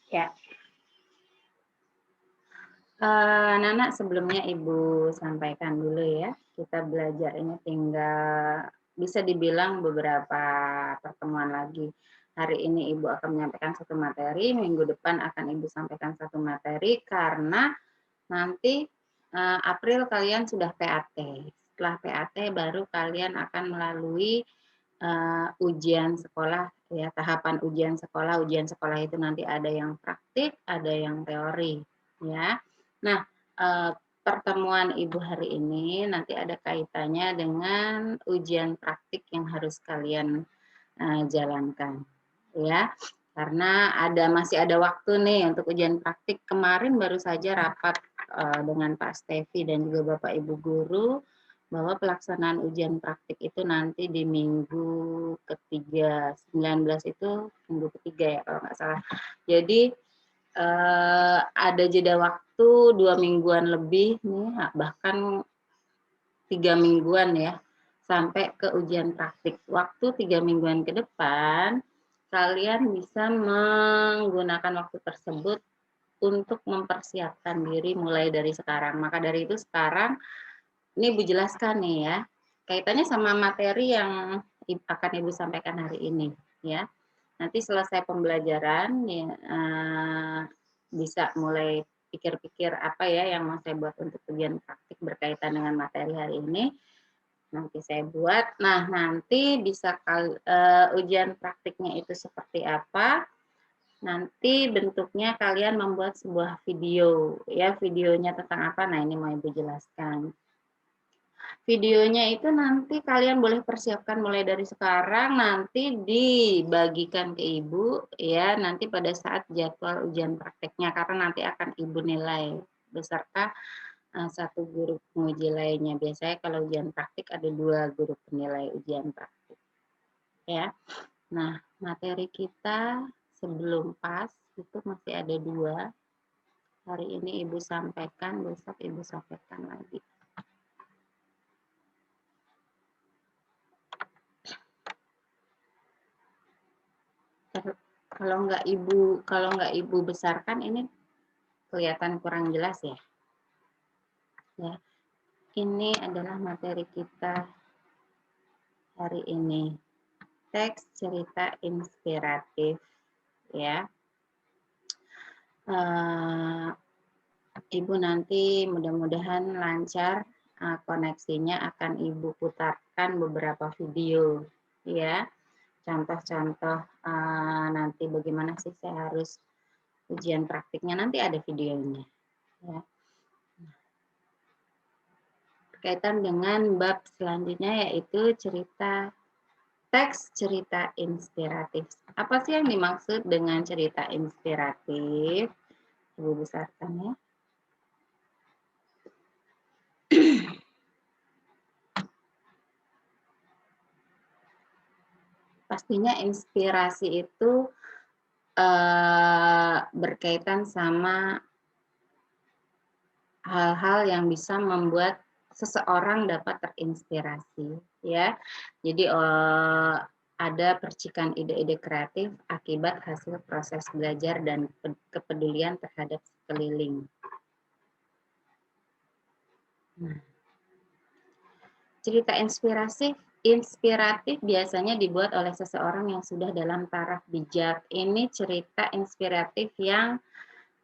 Ya, Nana sebelumnya Ibu sampaikan dulu ya, kita belajar ini tinggal bisa dibilang beberapa pertemuan lagi. Hari ini Ibu akan menyampaikan satu materi, minggu depan akan Ibu sampaikan satu materi karena nanti April kalian sudah PAT. Setelah PAT baru kalian akan melalui ujian sekolah ya, tahapan ujian sekolah. Ujian sekolah itu nanti ada yang praktik, ada yang teori ya. Nah, pertemuan Ibu hari ini nanti ada kaitannya dengan ujian praktik yang harus kalian jalankan ya. Karena masih ada waktu nih untuk ujian praktik. Kemarin baru saja rapat dengan Pak Stevi dan juga Bapak Ibu guru bahwa pelaksanaan ujian praktik itu nanti di minggu ketiga, 19 itu minggu ketiga ya kalau nggak salah. Jadi ada jeda waktu 2 mingguan lebih nih, bahkan 3 mingguan ya, sampai ke ujian praktik. Waktu 3 mingguan ke depan, kalian bisa menggunakan waktu tersebut untuk mempersiapkan diri mulai dari sekarang. Maka dari itu sekarang ini Ibu jelaskan nih ya, kaitannya sama materi yang akan Ibu sampaikan hari ini ya. Nanti selesai pembelajaran ya, bisa mulai pikir-pikir apa ya yang mau saya buat untuk ujian praktik berkaitan dengan materi hari ini. Nanti saya buat. Nah, nanti bisa ujian praktiknya itu seperti apa? Nanti bentuknya kalian membuat sebuah video ya, videonya tentang apa? Nah, ini mau Ibu jelaskan. Videonya itu nanti kalian boleh persiapkan mulai dari sekarang, nanti dibagikan ke Ibu ya, nanti pada saat jadwal ujian prakteknya, karena nanti akan Ibu nilai beserta satu guru penguji lainnya. Biasanya kalau ujian praktik ada 2 guru penilai ujian praktik ya. Nah, materi kita sebelum PAS itu masih ada 2. Hari ini Ibu sampaikan, besok Ibu sampaikan lagi. Kalau nggak ibu besarkan ini kelihatan kurang jelas ya. Ya, ini adalah materi kita hari ini. Teks cerita inspiratif ya. Ibu nanti mudah-mudahan lancar koneksinya, akan Ibu putarkan beberapa video ya. Contoh-contoh nanti bagaimana sih saya harus ujian praktiknya, nanti ada videonya ya. Berkaitan dengan bab selanjutnya yaitu teks cerita inspiratif. Apa sih yang dimaksud dengan cerita inspiratif? Ibu besarkan ya. Pastinya inspirasi itu berkaitan sama hal-hal yang bisa membuat seseorang dapat terinspirasi ya. Jadi ada percikan ide-ide kreatif akibat hasil proses belajar dan kepedulian terhadap sekeliling. Nah, cerita inspiratif biasanya dibuat oleh seseorang yang sudah dalam taraf bijak. Ini cerita inspiratif yang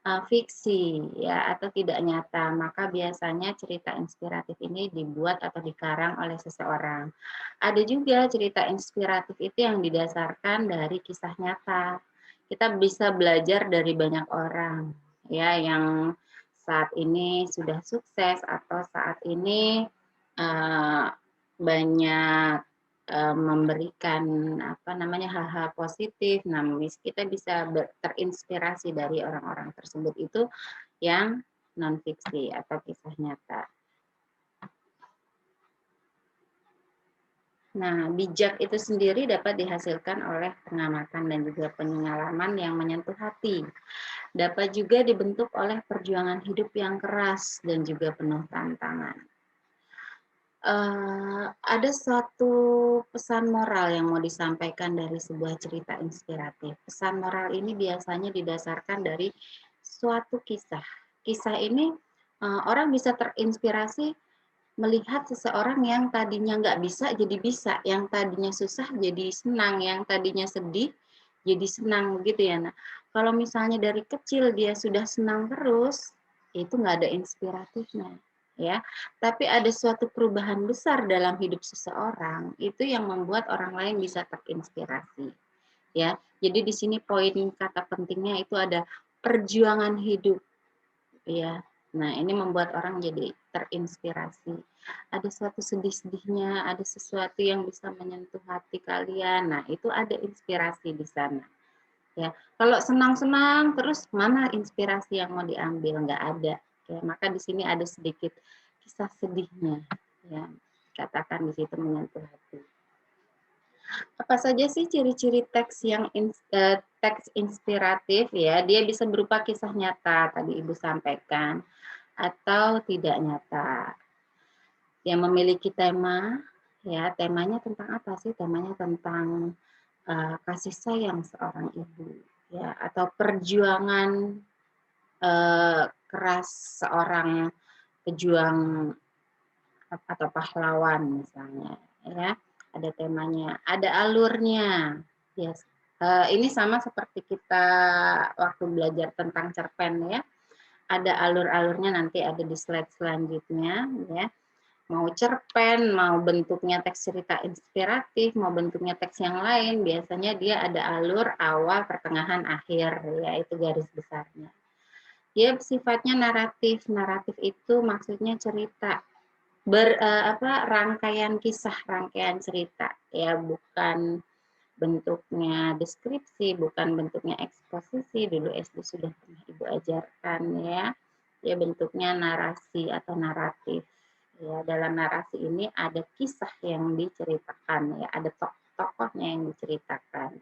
fiksi ya atau tidak nyata, maka biasanya cerita inspiratif ini dibuat atau dikarang oleh seseorang. Ada juga cerita inspiratif itu yang didasarkan dari kisah nyata. Kita bisa belajar dari banyak orang ya yang saat ini sudah sukses atau saat ini banyak memberikan hal-hal positif. Nah, kita bisa terinspirasi dari orang-orang tersebut itu yang non fiksi atau kisah nyata. Nah, bijak itu sendiri dapat dihasilkan oleh pengamatan dan juga pengalaman yang menyentuh hati. Dapat juga dibentuk oleh perjuangan hidup yang keras dan juga penuh tantangan. Ada suatu pesan moral yang mau disampaikan dari sebuah cerita inspiratif. Pesan moral ini biasanya didasarkan dari suatu kisah. Kisah ini, orang bisa terinspirasi melihat seseorang yang tadinya nggak bisa jadi bisa, yang tadinya susah jadi senang, yang tadinya sedih jadi senang, gitu ya. Nah, kalau misalnya dari kecil dia sudah senang terus, itu nggak ada inspiratifnya, ya. Tapi ada suatu perubahan besar dalam hidup seseorang, itu yang membuat orang lain bisa terinspirasi, ya. Jadi di sini poin kata pentingnya itu ada perjuangan hidup, ya. Nah, ini membuat orang jadi terinspirasi. Ada suatu sedih-sedihnya, ada sesuatu yang bisa menyentuh hati kalian. Nah, itu ada inspirasi di sana. Ya, kalau senang-senang terus mana inspirasi yang mau diambil? Nggak ada. Ya, maka di sini ada sedikit kisah sedihnya. Ya, katakan di situ menyentuh hati. Apa saja sih ciri-ciri teks yang teks inspiratif ya? Dia bisa berupa kisah nyata tadi Ibu sampaikan atau tidak nyata. Yang memiliki tema ya, temanya tentang apa sih? Temanya tentang kasih sayang seorang ibu ya, atau perjuangan keras seorang pejuang atau pahlawan misalnya ya. Ada temanya, ada alurnya. Yes. Ini sama seperti kita waktu belajar tentang cerpen ya. Ada alur-alurnya, nanti ada di slide selanjutnya ya. Mau cerpen, mau bentuknya teks cerita inspiratif, mau bentuknya teks yang lain, biasanya dia ada alur awal, pertengahan, akhir, yaitu garis besarnya. Dia sifatnya naratif. Naratif itu maksudnya cerita, rangkaian kisah, rangkaian cerita, ya, bukan bentuknya deskripsi, bukan bentuknya eksposisi. Dulu SD sudah pernah Ibu ajarkan ya. Ya, bentuknya narasi atau naratif. Ya, dalam narasi ini ada kisah yang diceritakan ya, ada tokoh-tokohnya yang diceritakan.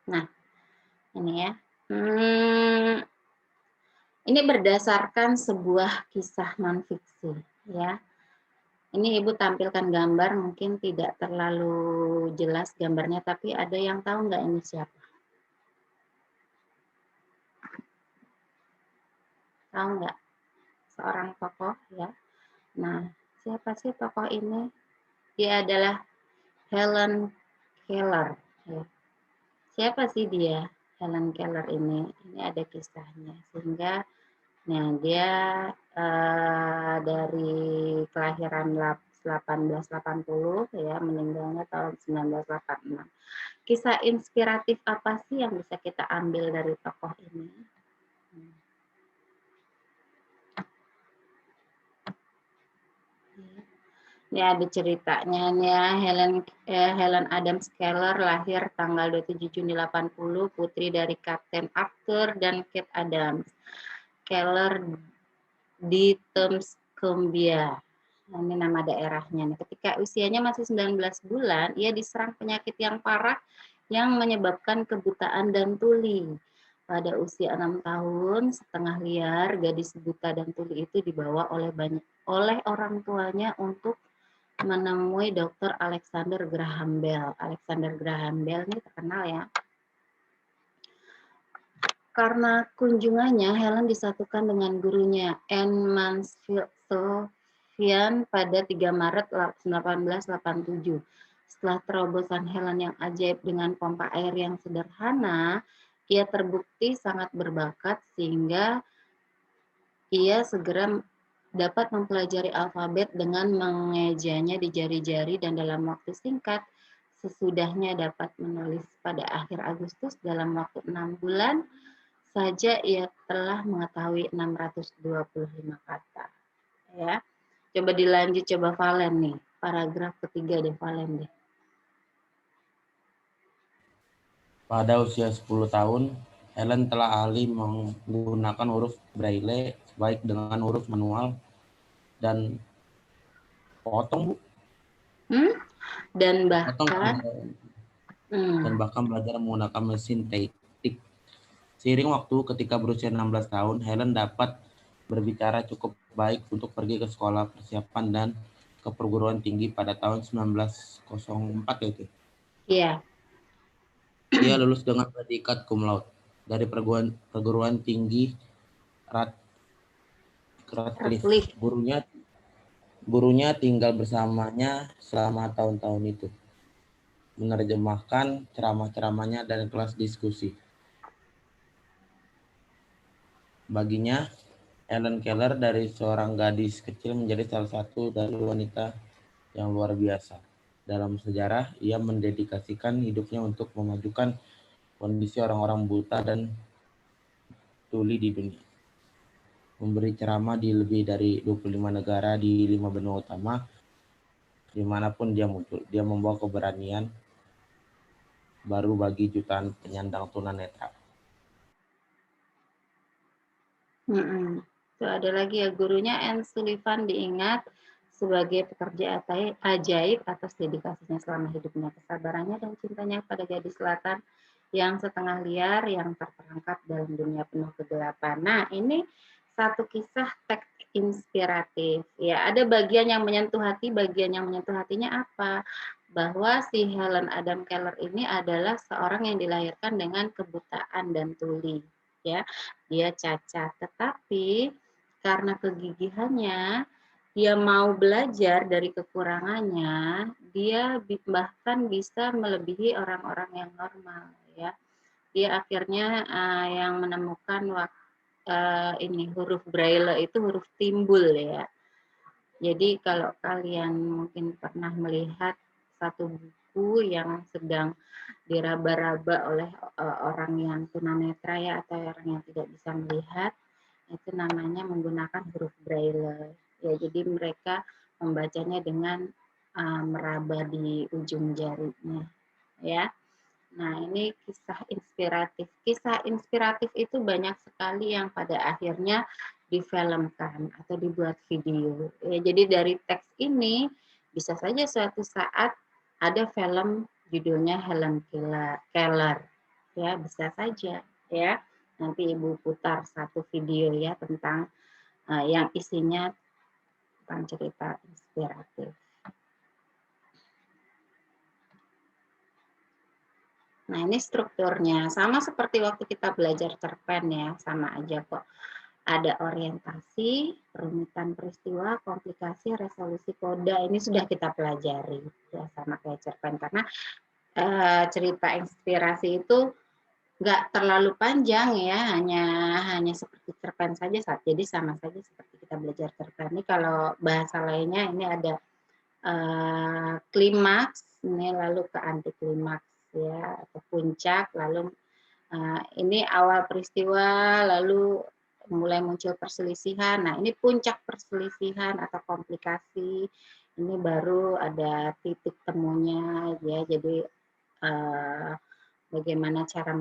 Nah, ini ya. Ini berdasarkan sebuah kisah non-fiksi ya. Ini Ibu tampilkan gambar, mungkin tidak terlalu jelas gambarnya, tapi ada yang tahu nggak ini siapa? Tahu nggak? Seorang tokoh ya. Nah, siapa sih tokoh ini? Dia adalah Helen Keller. Ya. Siapa sih dia? Helen Keller ini ada kisahnya. Sehingga, nah dia dari kelahiran 1880 ya, meninggalnya tahun 1986. Kisah inspiratif apa sih yang bisa kita ambil dari tokoh ini? Ini ada ceritanya nih ya. Helen Adams Keller lahir tanggal 27 Juni 80, putri dari Kapten Arthur dan Kate Adams Keller di Thames-Cumbria. Ini nama daerahnya. Ketika usianya masih 19 bulan, ia diserang penyakit yang parah yang menyebabkan kebutaan dan tuli. Pada usia 6 tahun, setengah liar, gadis buta dan tuli itu dibawa oleh orang tuanya untuk menemui Dr. Alexander Graham Bell. Alexander Graham Bell ini terkenal ya. Karena kunjungannya, Helen disatukan dengan gurunya, Anne Mansfield pada 3 Maret 1887. Setelah terobosan Helen yang ajaib dengan pompa air yang sederhana, ia terbukti sangat berbakat sehingga ia segera dapat mempelajari alfabet dengan mengejanya di jari-jari dan dalam waktu singkat, sesudahnya dapat menulis. Pada akhir Agustus dalam waktu 6 bulan saja ia telah mengetahui 625 kata. Ya. Coba dilanjut, coba Valen nih. Paragraf ketiga deh, Valen deh. Pada usia 10 tahun, Helen telah ahli menggunakan huruf Braille baik dengan huruf manual dan potong, Bu. Dan bahkan dan bahkan belajar menggunakan mesin tik. Seiring waktu, ketika berusia 16 tahun, Helen dapat berbicara cukup baik untuk pergi ke sekolah persiapan dan ke perguruan tinggi pada tahun 1904 itu. Iya. Dia lulus dengan predikat cum laude dari perguruan tinggi Radcliffe. Radcliffe. Gurunya tinggal bersamanya selama tahun-tahun itu, menerjemahkan ceramah-ceramahnya dan kelas diskusi. Baginya, Helen Keller dari seorang gadis kecil menjadi salah satu dari wanita yang luar biasa. Dalam sejarah, ia mendedikasikan hidupnya untuk memajukan kondisi orang-orang buta dan tuli di dunia. Memberi ceramah di lebih dari 25 negara di 5 benua utama, dimanapun dia muncul. Dia membawa keberanian baru bagi jutaan penyandang tunanetra. Itu ada lagi ya, gurunya Anne Sullivan diingat sebagai pekerja ajaib atas dedikasinya selama hidupnya, kesabarannya dan cintanya pada gadis selatan yang setengah liar yang terperangkap dalam dunia penuh kegelapan. Nah, ini satu kisah teks inspiratif. Ya, ada bagian yang menyentuh hati, bagian yang menyentuh hatinya apa? Bahwa si Helen Adam Keller ini adalah seorang yang dilahirkan dengan kebutaan dan tuli. Ya, dia cacat, tetapi karena kegigihannya, dia mau belajar dari kekurangannya, dia bahkan bisa melebihi orang-orang yang normal, ya. Dia akhirnya yang menemukan ini huruf Braille itu huruf timbul, ya. Jadi kalau kalian mungkin pernah melihat satu buku yang sedang diraba-raba oleh orang yang tunanetra ya, atau orang yang tidak bisa melihat, itu namanya menggunakan huruf Braille. Ya, jadi mereka membacanya dengan meraba di ujung jarinya, ya. Nah, ini kisah inspiratif. Kisah inspiratif itu banyak sekali yang pada akhirnya difilmkan atau dibuat video. Ya, jadi dari teks ini bisa saja suatu saat ada film judulnya Helen Keller. Ya, bisa saja, ya. Nanti Ibu putar satu video ya tentang yang isinya tentang cerita inspiratif. Nah, ini strukturnya. Sama seperti waktu kita belajar cerpen ya, sama aja kok. Ada orientasi, perumitan peristiwa, komplikasi, resolusi koda. Ini sudah kita pelajari. Ya, sama kayak cerpen. Karena cerita inspirasi itu nggak terlalu panjang ya, hanya seperti cerpen saja. Jadi sama saja seperti kita belajar cerpen. Ini kalau bahasa lainnya ini ada klimaks, ini lalu ke anti klimaks ya, atau puncak, lalu ini awal peristiwa, lalu mulai muncul perselisihan. Nah, ini puncak perselisihan atau komplikasi. Ini baru ada titik temunya ya. Jadi bagaimana cara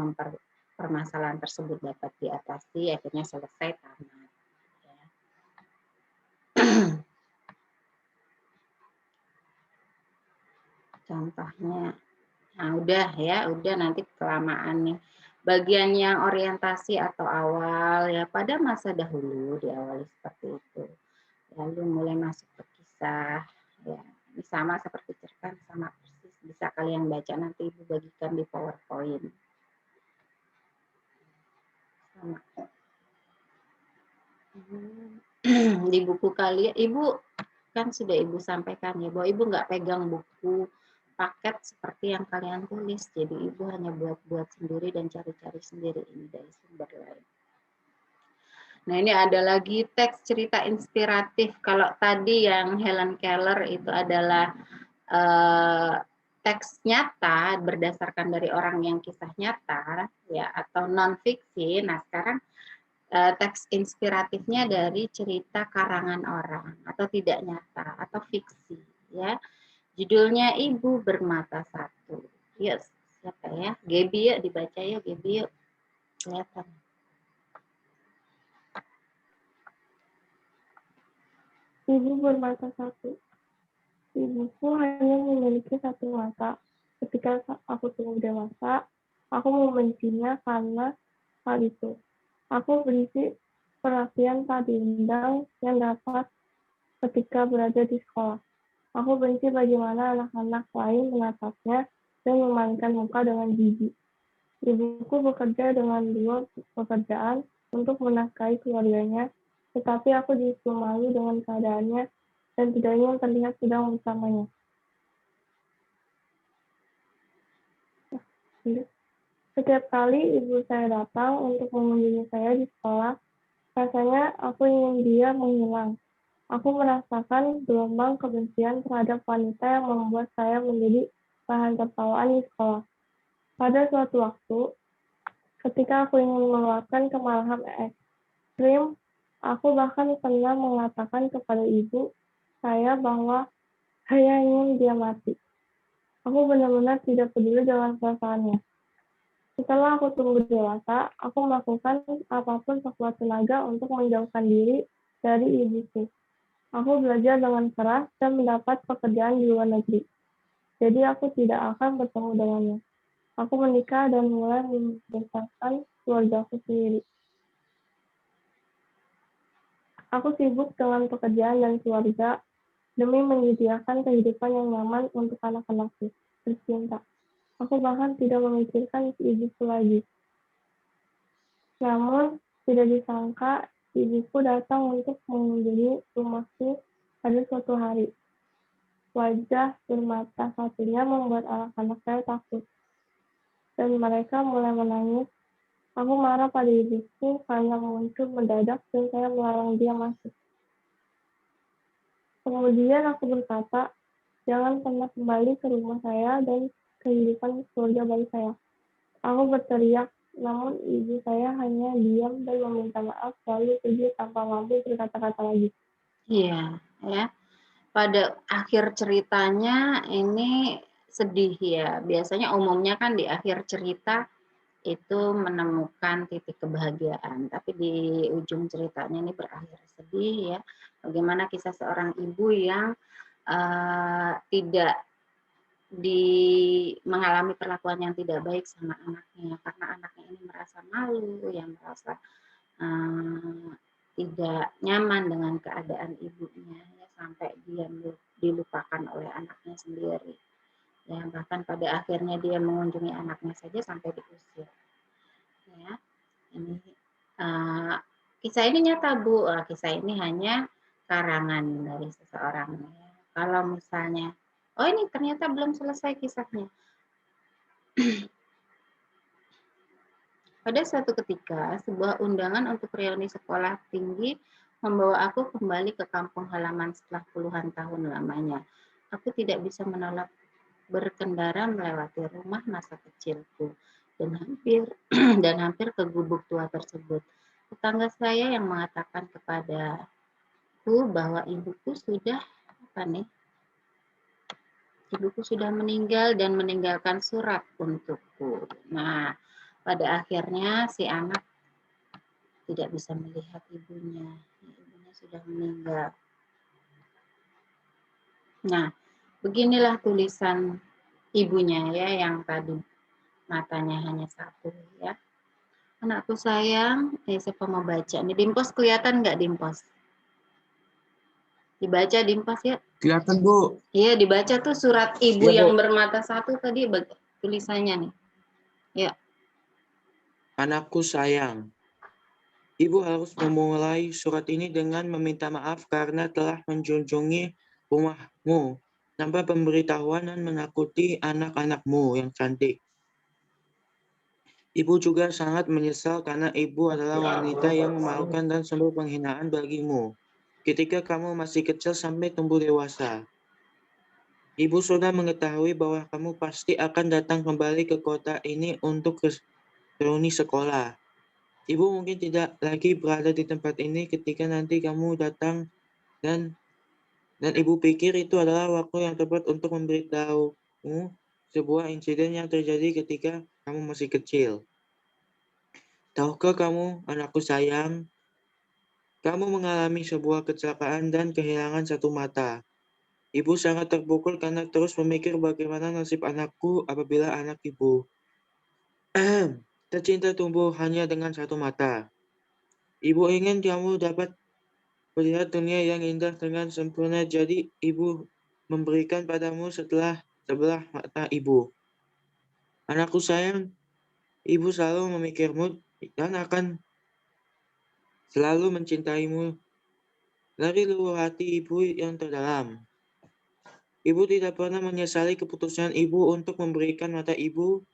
permasalahan tersebut dapat diatasi, akhirnya selesai tamat. Ya. Contohnya, nah udah nanti kelamaan nih. Bagian yang orientasi atau awal ya pada masa dahulu diawali seperti itu. Lalu mulai masuk ke kisah ya. Ini sama seperti cerpen, sama persis. Bisa kalian baca, nanti Ibu bagikan di PowerPoint. Sama. Di buku kalian, Ibu kan sudah Ibu sampaikan ya, bahwa Ibu nggak pegang buku paket seperti yang kalian tulis. Jadi Ibu hanya buat-buat sendiri dan cari-cari sendiri ini dari sumber lain. Nah, ini ada lagi teks cerita inspiratif. Kalau tadi yang Helen Keller itu adalah teks nyata berdasarkan dari orang yang kisah nyata ya, atau non fiksi. Nah, sekarang teks inspiratifnya dari cerita karangan orang atau tidak nyata atau fiksi ya. Judulnya Ibu Bermata Satu. Yes, siapa ya? Gebi yuk, dibaca ya Gebi yuk. Kelihatan. Ibu bermata satu. Ibuku hanya memiliki satu mata. Ketika aku tumbuh dewasa, aku membencinya karena hal itu. Aku berisi perhatian tak diundang yang dapat ketika berada di sekolah. Aku benci bagaimana anak-anak lain menatapnya dan memalingkan muka dengan jijik. Ibuku bekerja dengan 2 pekerjaan untuk menafkahi keluarganya, tetapi aku justru malu dengan keadaannya dan tidak ingin terlihat sedang bersamanya. Setiap kali ibu saya datang untuk mengunjungi saya di sekolah, rasanya aku ingin dia menghilang. Aku merasakan gelombang kebencian terhadap wanita yang membuat saya menjadi bahan tertawaan di sekolah. Pada suatu waktu, ketika aku ingin mengeluarkan kemarahan ekstrim, aku bahkan pernah mengatakan kepada ibu saya bahwa saya ingin dia mati. Aku benar-benar tidak peduli dengan perasaannya. Setelah aku tumbuh dewasa, aku melakukan apapun sekuat tenaga untuk menjauhkan diri dari ibuku. Aku belajar dengan keras dan mendapat pekerjaan di luar negeri. Jadi aku tidak akan bertemu dengannya. Aku menikah dan mulai membesarkan keluargaku sendiri. Aku sibuk dengan pekerjaan dan keluarga demi menyediakan kehidupan yang nyaman untuk anak-anakku tercinta. Aku bahkan tidak memikirkan ibuku lagi. Namun, tidak disangka ibuku datang untuk mengunjungi rumahku pada suatu hari. Wajah bermata satunya membuat anak-anak saya takut, dan mereka mulai menangis. Aku marah pada ibuku karena muncul mendadak dan saya melarang dia masuk. Kemudian aku berkata, jangan pernah kembali ke rumah saya dan kehidupan keluarga baru saya. Aku berteriak, namun ibu saya hanya diam dan meminta maaf lalu pergi tanpa mampu berkata-kata lagi. Iya, ya. Pada akhir ceritanya ini sedih ya. Biasanya umumnya kan di akhir cerita itu menemukan titik kebahagiaan, tapi di ujung ceritanya ini berakhir sedih ya. Bagaimana kisah seorang ibu yang tidak mengalami perlakuan yang tidak baik sama anaknya karena anaknya ini merasa malu, yang merasa tidak nyaman dengan keadaan ibunya ya, sampai dia dilupakan oleh anaknya sendiri. Ya, bahkan pada akhirnya dia mengunjungi anaknya saja sampai diusir. Ya, ini kisah ini nyata Bu. Kisah ini hanya karangan dari seseorang. Ya. Kalau misalnya, oh ini ternyata belum selesai kisahnya. Pada suatu ketika, sebuah undangan untuk reuni sekolah tinggi membawa aku kembali ke kampung halaman setelah puluhan tahun lamanya. Aku tidak bisa menolak berkendara melewati rumah masa kecilku dan hampir ke gubuk tua tersebut. Tetangga saya yang mengatakan kepadaku bahwa ibuku sudah meninggal dan meninggalkan surat untukku. Nah, pada akhirnya si anak tidak bisa melihat ibunya. Ibunya sudah meninggal. Nah, beginilah tulisan ibunya ya yang tadi matanya hanya satu ya. Anakku sayang, siapa mau baca? Ini Dimpos kelihatan nggak Dimpos? Dibaca Dimpos ya? Kelihatan Bu. Iya dibaca tuh surat ibu Ya, yang Bu. bermata satu tadi tulisannya nih. Ya. Anakku sayang, Ibu harus memulai surat ini dengan meminta maaf karena telah menjunjungi rumahmu tanpa pemberitahuan dan menakuti anak-anakmu yang cantik. Ibu juga sangat menyesal karena ibu adalah wanita yang memalukan dan sumber penghinaan bagimu ketika kamu masih kecil sampai tumbuh dewasa. Ibu sudah mengetahui bahwa kamu pasti akan datang kembali ke kota ini untuk reuni sekolah. Ibu mungkin tidak lagi berada di tempat ini ketika nanti kamu datang dan ibu pikir itu adalah waktu yang tepat untuk memberitahumu sebuah insiden yang terjadi ketika kamu masih kecil. Tahukah kamu, anakku sayang, kamu mengalami sebuah kecelakaan dan kehilangan satu mata. Ibu sangat terpukul karena terus memikir bagaimana nasib anakku apabila anak ibu Tercinta tumbuh hanya dengan satu mata. Ibu ingin kamu dapat melihat dunia yang indah dengan sempurna, jadi ibu memberikan padamu sebelah mata ibu. Anakku sayang, ibu selalu memikirmu dan akan selalu mencintaimu dari lubuk hati ibu yang terdalam. Ibu tidak pernah menyesali keputusan ibu untuk memberikan mata ibu,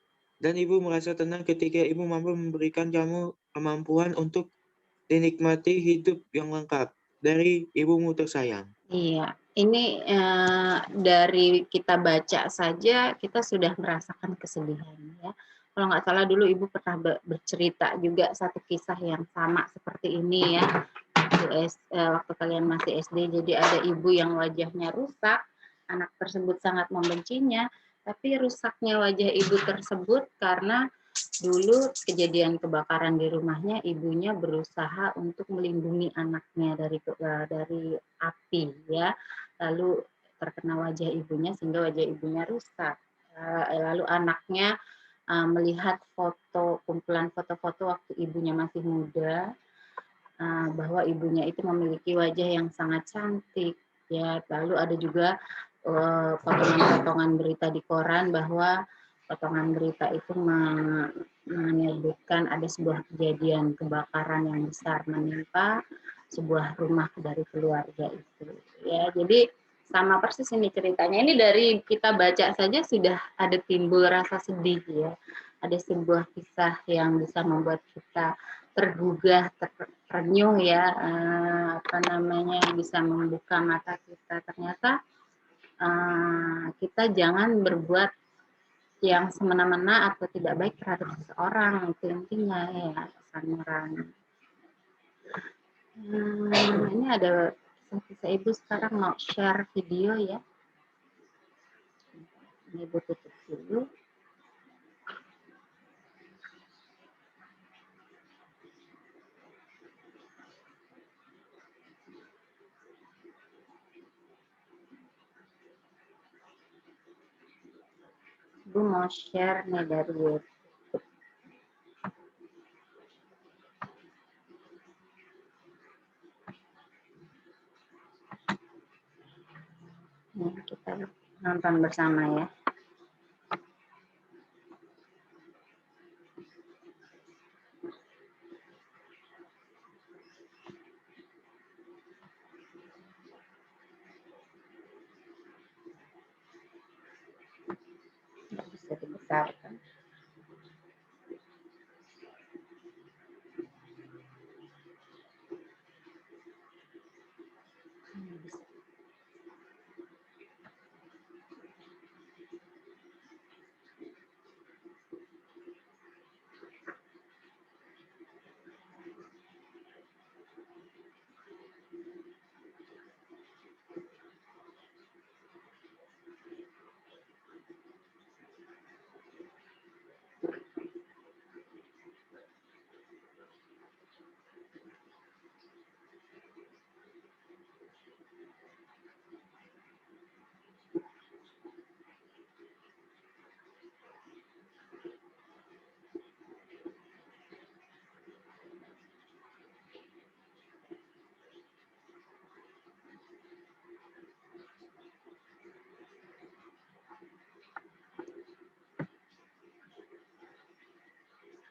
dan ibu merasa tenang ketika ibu mampu memberikan kamu kemampuan untuk dinikmati hidup yang lengkap dari ibumu tersayang. Iya, ini dari kita baca saja kita sudah merasakan kesedihan ya. Kalau nggak salah dulu ibu pernah bercerita juga satu kisah yang sama seperti ini ya. Waktu kalian masih SD, jadi ada ibu yang wajahnya rusak, anak tersebut sangat membencinya, tapi rusaknya wajah ibu tersebut karena dulu kejadian kebakaran di rumahnya, ibunya berusaha untuk melindungi anaknya dari api ya. Lalu terkena wajah ibunya sehingga wajah ibunya rusak. Lalu anaknya melihat kumpulan foto-foto waktu ibunya masih muda, bahwa ibunya itu memiliki wajah yang sangat cantik ya. Lalu ada juga potongan-potongan berita di koran bahwa potongan berita itu menyebutkan ada sebuah kejadian kebakaran yang besar menimpa sebuah rumah dari keluarga itu ya. Jadi sama persis ini ceritanya. Ini dari kita baca saja sudah ada timbul rasa sedih ya. Ada sebuah kisah yang bisa membuat kita tergugah, terenyuh ya, bisa membuka mata kita. Ternyata kita jangan berbuat yang semena-mena atau tidak baik terhadap seseorang, itu intinya ya, pesan moralnya. Ini ada kisah ibu sekarang mau share video ya. Ini ibu tutup dulu. Ibu mau share nih dari YouTube. Nih, kita nonton bersama ya. Nggak bisa dibesarkan.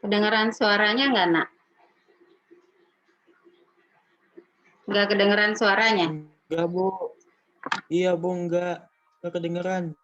Kedengeran suaranya nggak, Nak? Nggak kedengeran suaranya? Enggak, Bu. Iya, Bu, enggak kedengeran.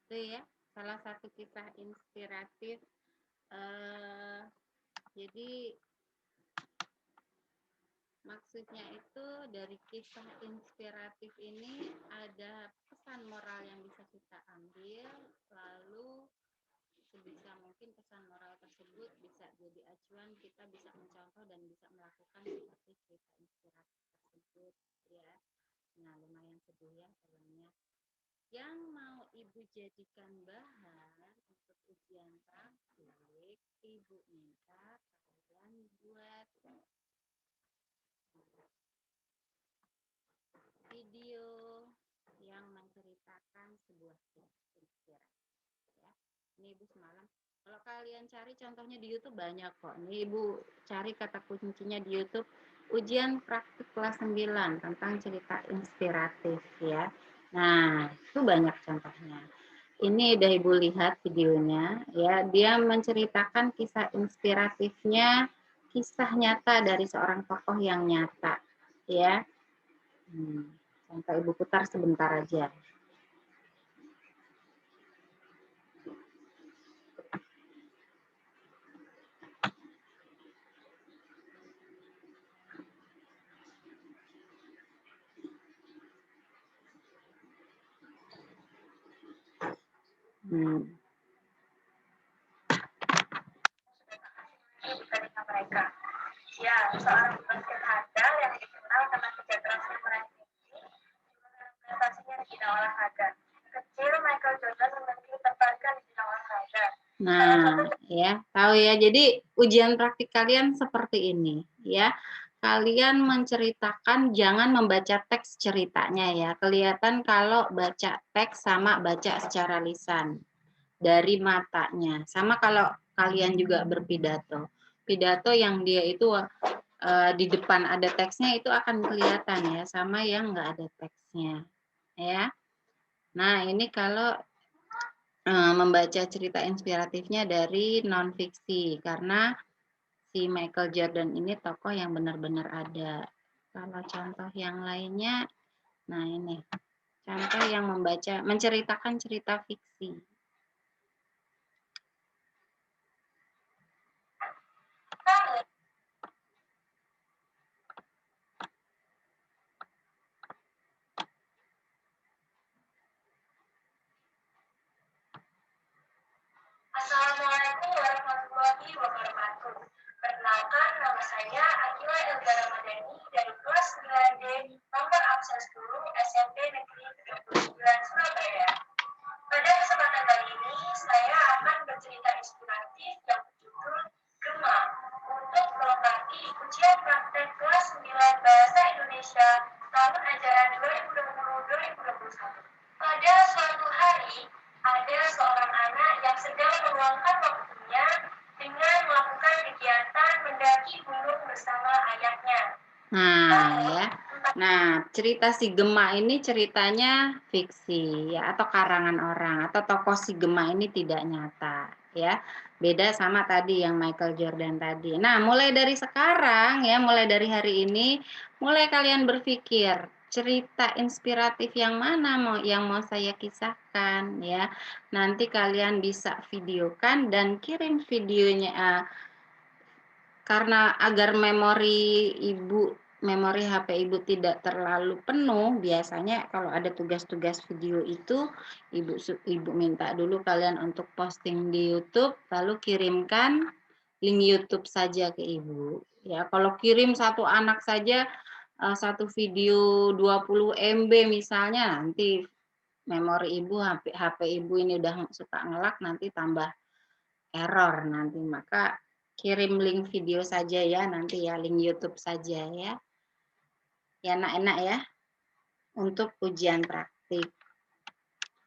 Itu ya, salah satu kisah inspiratif. Jadi maksudnya itu dari kisah inspiratif ini ada pesan moral yang bisa kita ambil, lalu sebisa mungkin pesan moral tersebut bisa jadi acuan, kita bisa mencontoh dan bisa melakukan seperti kisah inspiratif tersebut ya. Nah, lumayan sedih ya filmnya. Yang mau Ibu jadikan bahan untuk ujian praktik, Ibu minta kalian buat video yang menceritakan sebuah kisah inspiratif ya. Ini Ibu semalam, kalau kalian cari contohnya di YouTube banyak kok. Ini Ibu cari kata kuncinya di YouTube, ujian praktik kelas 9 tentang cerita inspiratif ya. Nah, itu banyak contohnya. Ini udah Ibu lihat videonya ya, dia menceritakan kisah inspiratifnya, kisah nyata dari seorang tokoh yang nyata ya. Sampai Ibu putar sebentar aja. Mereka. Ya, seorang pembasir handal yang dikenal dengan kerja kerasnya meraih mimpi, prestasinya di bidang olahraga. Kecil, Michael Jordan memiliki ketertarikan di bidang olahraga. Nah, ya, tahu ya. Jadi ujian praktik kalian seperti ini, ya. Kalian menceritakan, jangan membaca teks ceritanya ya. Kelihatan kalau baca teks sama baca secara lisan dari matanya. Sama kalau kalian juga berpidato. Pidato yang dia itu di depan ada teksnya itu akan kelihatan ya, sama yang enggak ada teksnya, ya. Nah, ini kalau membaca cerita inspiratifnya dari non-fiksi, karena si Michael Jordan ini tokoh yang benar-benar ada. Kalau contoh yang lainnya, nah ini, contoh yang menceritakan cerita fiksi. Assalamualaikum warahmatullahi wabarakatuh. Perkenalkan, nama saya Akila Elga Ramadhani dari kelas 9D nomor absen 10 SMP Negeri 39 Surabaya. Pada kesempatan kali ini, saya akan bercerita inspiratif yang berjudul Gema untuk melengkapi ujian praktek kelas 9 Bahasa Indonesia tahun ajaran 2020-2021. Pada suatu hari, ada seorang anak yang sedang meluangkan waktunya dengan melakukan kegiatan mendaki gunung bersama ayahnya. Nah, ya. Nah, cerita si Gema ini ceritanya fiksi ya, atau karangan orang, atau tokoh si Gema ini tidak nyata ya. Beda sama tadi yang Michael Jordan tadi. Nah, mulai dari sekarang ya, mulai dari hari ini, mulai kalian berpikir cerita inspiratif yang mana yang mau saya kisahkan ya. Nanti kalian bisa videokan dan kirim videonya karena agar memori HP Ibu tidak terlalu penuh, biasanya kalau ada tugas-tugas video itu Ibu minta dulu kalian untuk posting di YouTube, lalu kirimkan link YouTube saja ke Ibu. Ya, kalau kirim satu anak saja satu video 20 MB misalnya, nanti memori Ibu, HP Ibu ini udah suka ngelak, nanti tambah error nanti. Maka kirim link video saja ya, nanti ya, link YouTube saja ya. Ya, enak-enak ya, untuk ujian praktik.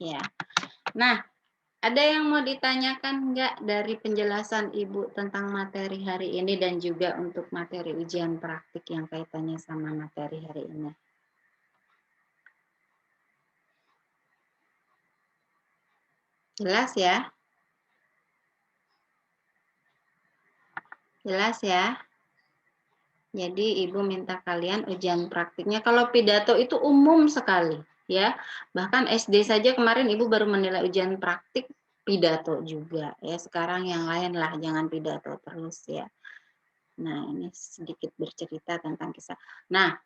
Ya. Nah, ada yang mau ditanyakan enggak dari penjelasan Ibu tentang materi hari ini dan juga untuk materi ujian praktik yang kaitannya sama materi hari ini? Jelas ya? Jelas ya? Jadi Ibu minta kalian ujian praktiknya. Kalau pidato itu umum sekali ya. Bahkan SD saja kemarin Ibu baru menilai ujian praktik pidato juga ya. Sekarang yang lain lah, jangan pidato terus ya. Nah, ini sedikit bercerita tentang kisah. Nah,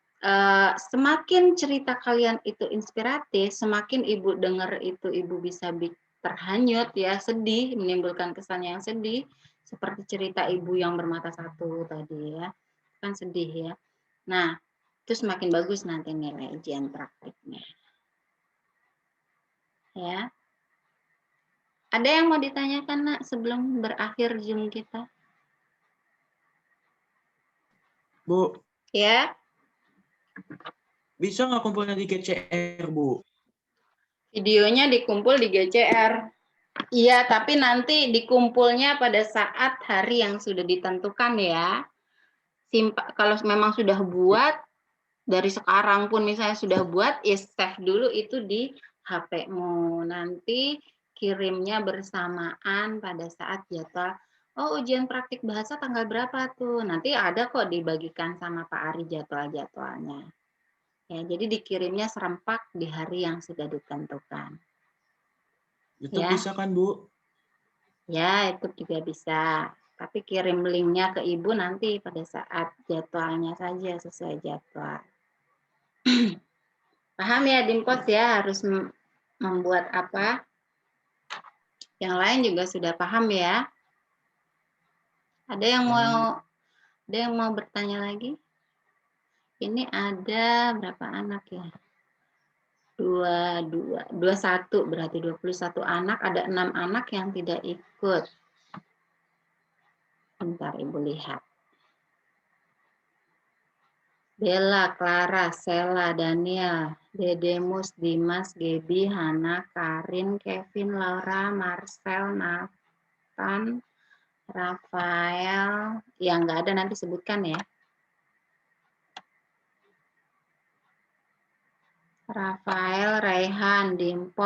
semakin cerita kalian itu inspiratif, semakin Ibu dengar itu Ibu bisa terhanyut ya, sedih, menimbulkan kesan yang sedih, seperti cerita Ibu yang bermata satu tadi ya. Kan sedih ya. Nah, itu semakin bagus nanti nilai ujian praktiknya. Ya. Ada yang mau ditanyakan, Nak, sebelum berakhir Zoom kita? Bu, Ya. bisa nggak kumpulnya di GCR, Bu? Videonya dikumpul di GCR. Iya, tapi nanti dikumpulnya pada saat hari yang sudah ditentukan ya. Kalau memang sudah buat, dari sekarang pun misalnya sudah buat, ya save dulu itu di HP-mu. Nanti kirimnya bersamaan pada saat jadwal. Oh, ujian praktik bahasa tanggal berapa tuh? Nanti ada kok dibagikan sama Pak Ari jadwal-jadwalnya. Ya, jadi dikirimnya serempak di hari yang sudah ditentukan. YouTube Ya. bisa kan, Bu? Ya, itu juga bisa. Tapi kirim linknya ke Ibu nanti pada saat jadwalnya saja, sesuai jadwal. Paham ya, Dimpos ya, harus membuat apa? Yang lain juga sudah paham ya. Ada yang mau bertanya lagi? Ini ada berapa anak ya? 21 berarti 21 anak, ada 6 anak yang tidak ikut. Bentar Ibu lihat. Bella, Clara, Sela, Daniel, Dedemus, Dimas, Gebi, Hana, Karin, Kevin, Laura, Marcel, Nathan, Rafael, yang nggak ada nanti sebutkan ya. Rafael, Raihan, Dimpo,